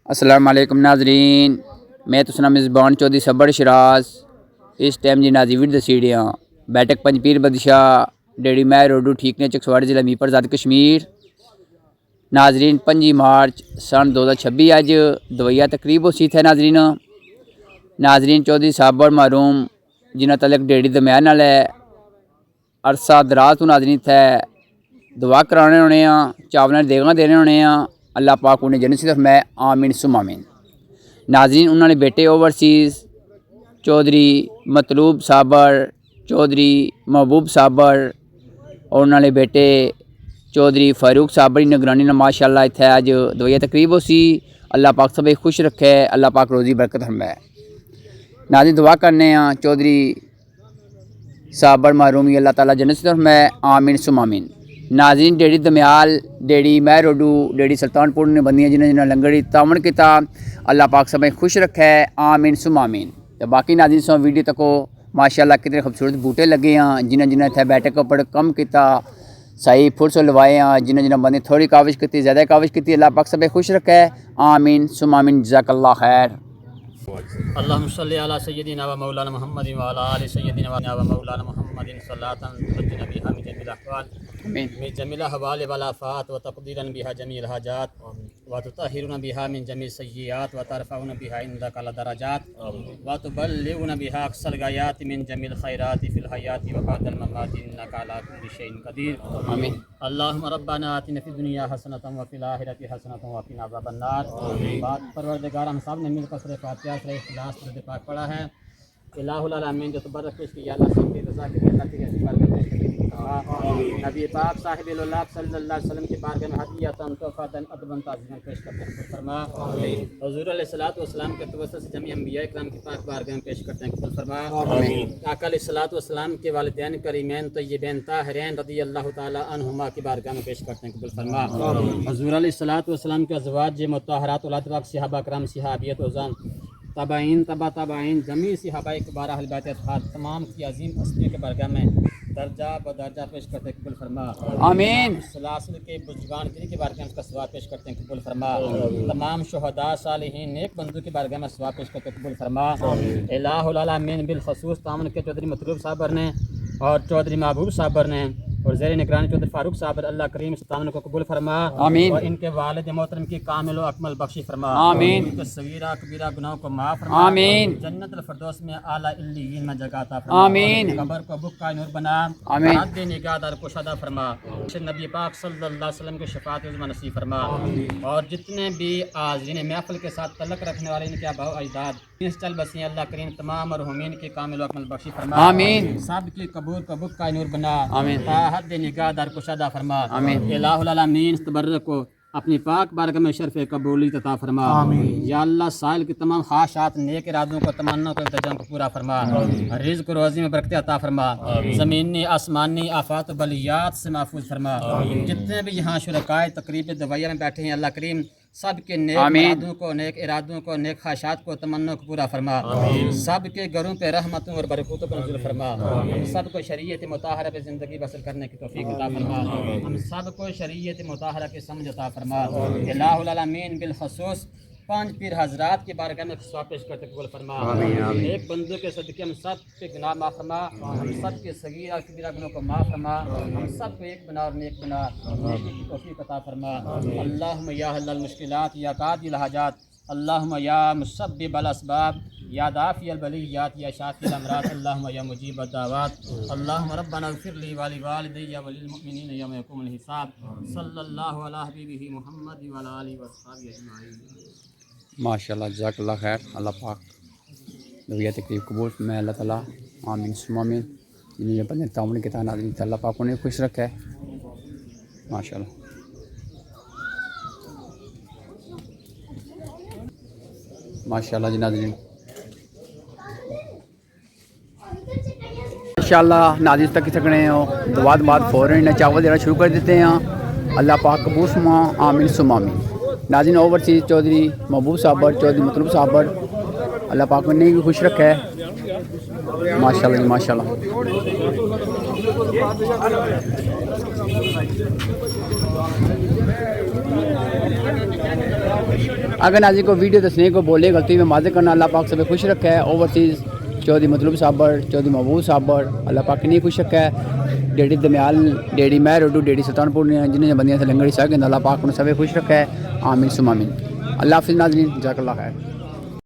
السلام علیکم ناظرین، میں تو سنا میزبان چودھری صبر شراز اس ٹائم جی نازی ویڈ دسیڑیاں بیٹک پنج پیر بدشاہ ڈیڑی مہر روڈو ٹھیکنے چکسواڑ ضلع میپر زاد کشمیر۔ ناظرین 5 مارچ سن 2026 اج دویا تقریب ہو سی تھے ناظرین چودھری صابر محروم جنہ تعلق ڈیڑی دمیان نال ہے عرصہ دراز تو ناظرین تھے دعا کرانے ہونے ہیں، چاولیں دیگاں دینے ہونے ہیں، اللہ پاک انہیں جنت سے فرمائے آمین ثم آمین۔ ناظرین انہوں نے بیٹے اوورسیز چودھری مطلوب صابر، چودھری محبوب صابر اور انہوں نے بیٹے چودھری فاروق صابر نگرانی نے ماشاءاللہ اتھے آج دویا تقریب ہو سی۔ اللہ پاک سب خوش رکھے، اللہ پاک روزی برکت فرمائے۔ ناظرین دعا کرنے ہیں چودھری صابر محرومی اللہ تعالیٰ جنت سے فرمائے آمین ثم آمین۔ ناظرین ڈیڑی دمیال ڈیڑی مہر روڈو ڈیڑی سلطان پور نے بندیاں جنہیں لنگڑی تعاون کیتا، اللہ پاک سب خوش رکھے آمین ثم آمین۔ تو باقی ناظرین سو ویڈیو تکو ماشاءاللہ کتنے خوبصورت بوٹے لگے ہیں، جنہیں تھے بیٹھے پر کم کیتا صحیح پھر سو لوائے ہیں، جنہیں بندے تھوڑی کاوش کی زیادہ کاوش کی، اللہ پاک سب خوش رکھے آمین ثم آمین۔ جزاک اللہ خیر۔ اللہم صلی علی سیدنا و مولانا محمد و علی آل سیدنا و مولانا محمد صلاۃ تنجینا بها من جمیع الاحوال من جمیع الاحوال والآفات وتقدیرا بها جمیع الحاجات وتطہرنا بها من جمیع السیئات وترفعنا بها عندک الدرجات وتبلغنا بها اقصى الغایات من جمیع الخیرات فی الحیات وبعد الممات انک علی کل شیء قدیر آمین۔ اللہم ربنا آتنا فی الدنیا حسنۃ وفی الآخرۃ حسنۃ وقنا عذاب النار۔ بات پروردگار ہم سب نے مل کر سورہ فاتحہ سے اخلاص درود پاک پڑھا ہے۔ الہ العالمین جو تبرک پیش کی اللہ سب کی رضا کے لیے اللہ کی ایسی بارگاہ پیش کرنے کی نبی پاک صاحب اللہ صلی اللہ علیہ وسلم کی بارگاہ میں ہدیۃ تحفۃ ادبا تعظیما پیش کرتے ہیں، فرما حضور علیہ الصلوۃ والسلام کے توسط سے جميع انبیاء کرام کی پاک بارگاہ میں پیش کرتے ہیں، قبول فرما۔ آقا علیہ الصلوۃ والسلام کے والدین کریمین طیبین طاہرین رضی اللہ تعالی عنہما کی بارگاہ میں پیش کرتے ہیں، قبول فرما۔ حضور علیہ الصلوۃ والسلام کے ازواج مطہرات اولاد پاک صحابہ کرام صحابیت وزان تابعین تبع تابعین جمیع صحابہ کبار اہل بیت اطہار تمام کی عظیم ہستیوں کے بارگاہ میں درجہ بدرجہ پیش کرتے ہیں، قبول فرما آمین۔ سلاسل کے بزرگان جن کے بارگاہ میں اس کا ثواب پیش کرتے ہیں، قبول فرما۔ تمام شہداء صالحین نیک بندوں کے بارگاہ میں ثواب پیش کرتے ہیں، قبول فرما۔ الہ العالمین بالخصوص تعاون کے چودھری مطلوب صابر نے اور چودھری محبوب صابر نے اور زیر نگرانی چودھری فاروق صابر اللہ کریم اس تعاون کو قبول فرما آمین، اور ان کے والد محترم کی کامل و اکمل بخشی فرما آمین، ان کے صغیرہ کبیرہ گناہوں کو معاف فرما آمین، جنت الفردوس میں اعلیٰ علیین میں جگہ عطا فرما آمین، قبر کو بکا نور بنا آمین، حد نگاہ دار کشادہ فرما، نبی پاک صلی اللہ علیہ وسلم کی شفاعت عظمہ نصیب فرما، اور جتنے بھی حاضرین محفل کے ساتھ تعلق رکھنے والے ان کے آباء و اجداد اس چل بسی اللہ کریم تمام مرحومین کی کامل و اکمل بخشی فرما آمین، سب کی قبور کو بکا نور بنا آمین، حد نگاہ دار کشادہ فرما آمین۔ الہ العالمین اس تبرک کو اپنی پاک بارگاہ میں شرف قبولیت عطا فرما آمین۔ یا اللہ سائل کی تمام خواہشات نیک ارادوں کو تمنا کو التجام کو پورا فرما، رزق روزی میں برکت عطا فرما، زمینی آسمانی آفات و بلیات سے محفوظ فرما، جتنے بھی یہاں شرکائے تقریب دویہ میں بیٹھے ہیں اللہ کریم سب کے نیک ارادوں کو نیک خواہشات کو تمنا کو پورا فرما، سب کے گھروں پہ رحمتوں اور برکتوں پر نزول فرما، ہم سب کو شریعت مطہرہ پہ زندگی بسر کرنے کی توفیق عطا فرما، ہم سب کو شریعت مطہرہ کی سمجھ عطا فرما۔ الہ العالمین بالخصوص 5 پیر حضرات کی بارگاہ میں ثواب پیش کرتے قبول فرما، ایک بندوں کے صدقے ہم سب کے گناہ معاف فرما، ہم سب کے صغیرہ کبیرہ گناہوں کو معاف فرما، ہم سب کو ایک بنا اور نیک بنا نیکی کی توفیق عطا فرما۔ اللہم یا حل المشکلات یا قاضی الحاجات، اللہم یا مسبب الاسباب یا دافع البلیات یا شافی الامراض، اللہم یا مجیب الدعوات، اللہم ربنا اغفر لی ولوالدی وللمؤمنین یوم یقوم الحساب، صلی اللہ علی حبیبہ محمد وعلی آلہ وصحبہ اجمعین۔ ماشاءاللہ جزاک اللہ خیر۔ اللہ پاک دویا تقریب قبول میں اللہ تعالیٰ آمین ثم آمین، جنہیں اپنے تعاون کے تحت ناظرین اللہ پاک انہیں خوش رکھے ماشاءاللہ۔ ماشاءاللہ جی ناظرین انشاءاللہ ناظرین تک سکنے ہو دعات بعد فوراً چاول دینا شروع کر دیتے ہیں، اللہ پاک قبول فرما آمین ثم آمین۔ ناظرین اوورسیز چودھری محبوب صابر چودھری مطلوب صابر اللہ پاک نے بھی خوش رکھا ہے ماشاءاللہ جی ماشاءاللہ۔ اگر ناظرین کو ویڈیو دسنے کو بولے غلطی میں معذرت کرنا. اللہ پاک سب خوش رکھا ہے. اوورسیز چودھری مطلوب صابر، چودھری محبوب صابر، اللہ پاک نہیں خوش رکھا ہے. ڈیڈی دمیال، ڈیڈی مہر اڈو، ڈیڈی سلطان پور نے جنہیں بندیاں سے لنگڑی ساکن اللہ پاک نے سب خوش رکھا ہے. آمین ثم آمین. اللہ حافظ ناظرین، جزاک اللہ خیر.